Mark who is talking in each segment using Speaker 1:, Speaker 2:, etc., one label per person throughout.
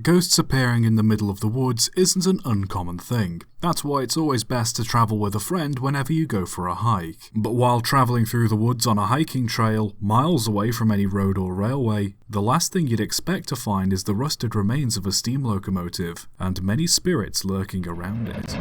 Speaker 1: Ghosts appearing in the middle of the woods isn't an uncommon thing. That's why it's always best to travel with a friend whenever you go for a hike. But while travelling through the woods on a hiking trail, miles away from any road or railway, the last thing you'd expect to find is the rusted remains of a steam locomotive, and many spirits lurking around it.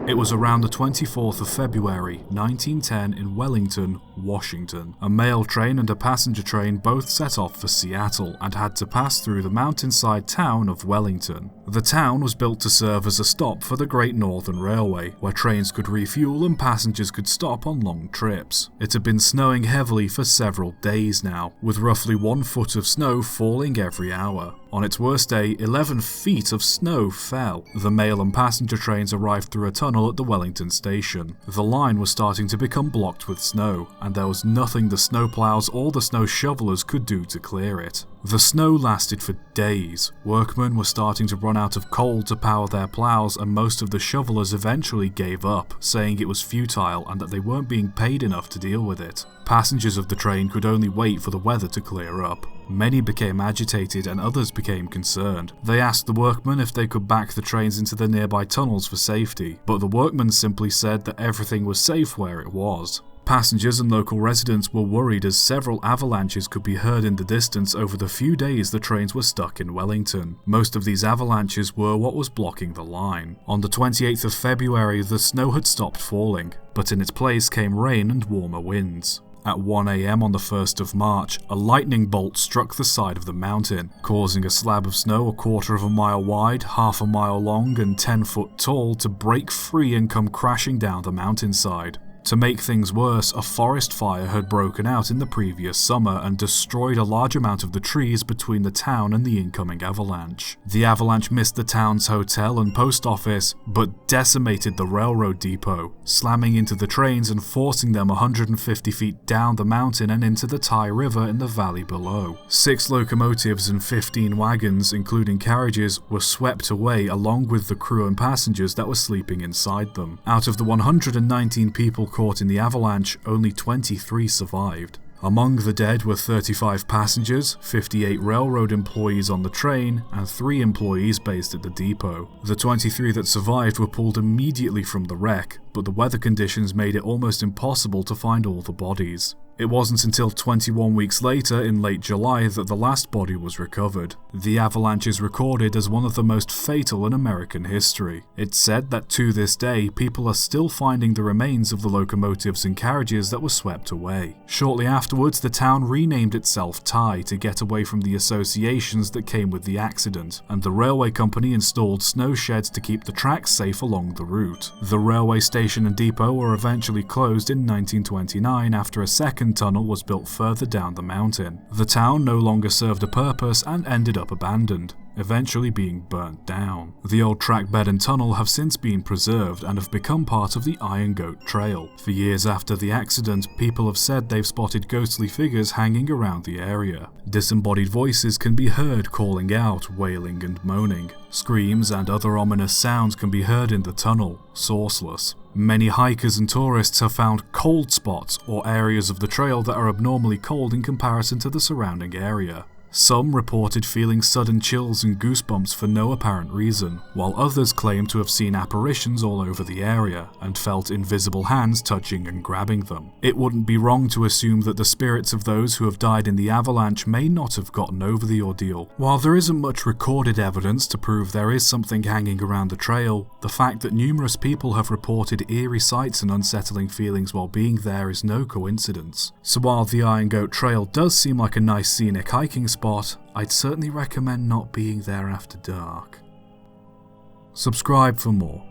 Speaker 1: It was around the 24th of February, 1910 in Wellington, Washington. A mail train and a passenger train both set off for Seattle and had to pass through the mountainside town of Wellington. The town was built to serve as a stop for the Great Northern Railway, where trains could refuel and passengers could stop on long trips. It had been snowing heavily for several days now, with roughly 1 foot of snow falling every hour. On its worst day, 11 feet of snow fell. The mail and passenger trains arrived through a tunnel at the Wellington station. The line was starting to become blocked with snow, and there was nothing the snowplows or the snow shovelers could do to clear it. The snow lasted for days. Workmen were starting to run out of coal to power their plows, and most of the shovelers eventually gave up, saying it was futile and that they weren't being paid enough to deal with it. Passengers of the train could only wait for the weather to clear up. Many became agitated and others became concerned. They asked the workmen if they could back the trains into the nearby tunnels for safety, but the workmen simply said that everything was safe where it was. Passengers and local residents were worried as several avalanches could be heard in the distance over the few days the trains were stuck in Wellington. Most of these avalanches were what was blocking the line. On the 28th of February, the snow had stopped falling, but in its place came rain and warmer winds. At 1 AM on the 1st of March, a lightning bolt struck the side of the mountain, causing a slab of snow 1/4 mile wide, 1/2 mile long and 10 foot tall to break free and come crashing down the mountainside. To make things worse, a forest fire had broken out in the previous summer and destroyed a large amount of the trees between the town and the incoming avalanche. The avalanche missed the town's hotel and post office, but decimated the railroad depot, slamming into the trains and forcing them 150 feet down the mountain and into the Ty River in the valley below. 6 locomotives and 15 wagons, including carriages, were swept away along with the crew and passengers that were sleeping inside them. Out of the 119 people caught in the avalanche, only 23 survived. Among the dead were 35 passengers, 58 railroad employees on the train, and 3 employees based at the depot. The 23 that survived were pulled immediately from the wreck, but the weather conditions made it almost impossible to find all the bodies. It wasn't until 21 weeks later, in late July, that the last body was recovered. The avalanche is recorded as one of the most fatal in American history. It's said that to this day, people are still finding the remains of the locomotives and carriages that were swept away. Shortly afterwards, the town renamed itself Ty to get away from the associations that came with the accident, and the railway company installed snow sheds to keep the tracks safe along the route. The railway station and depot were eventually closed in 1929 after a second tunnel was built further down the mountain. The town no longer served a purpose and ended up abandoned, eventually being burnt down. The old track bed and tunnel have since been preserved and have become part of the Iron Goat Trail. For years after the accident, people have said they've spotted ghostly figures hanging around the area. Disembodied voices can be heard calling out, wailing and moaning. Screams and other ominous sounds can be heard in the tunnel, sourceless. Many hikers and tourists have found cold spots or areas of the trail that are abnormally cold in comparison to the surrounding area. Some reported feeling sudden chills and goosebumps for no apparent reason, while others claimed to have seen apparitions all over the area and felt invisible hands touching and grabbing them. It wouldn't be wrong to assume that the spirits of those who have died in the avalanche may not have gotten over the ordeal. While there isn't much recorded evidence to prove there is something hanging around the trail, the fact that numerous people have reported eerie sights and unsettling feelings while being there is no coincidence. So while the Iron Goat Trail does seem like a nice scenic hiking spot, I'd certainly recommend not being there after dark. Subscribe for more.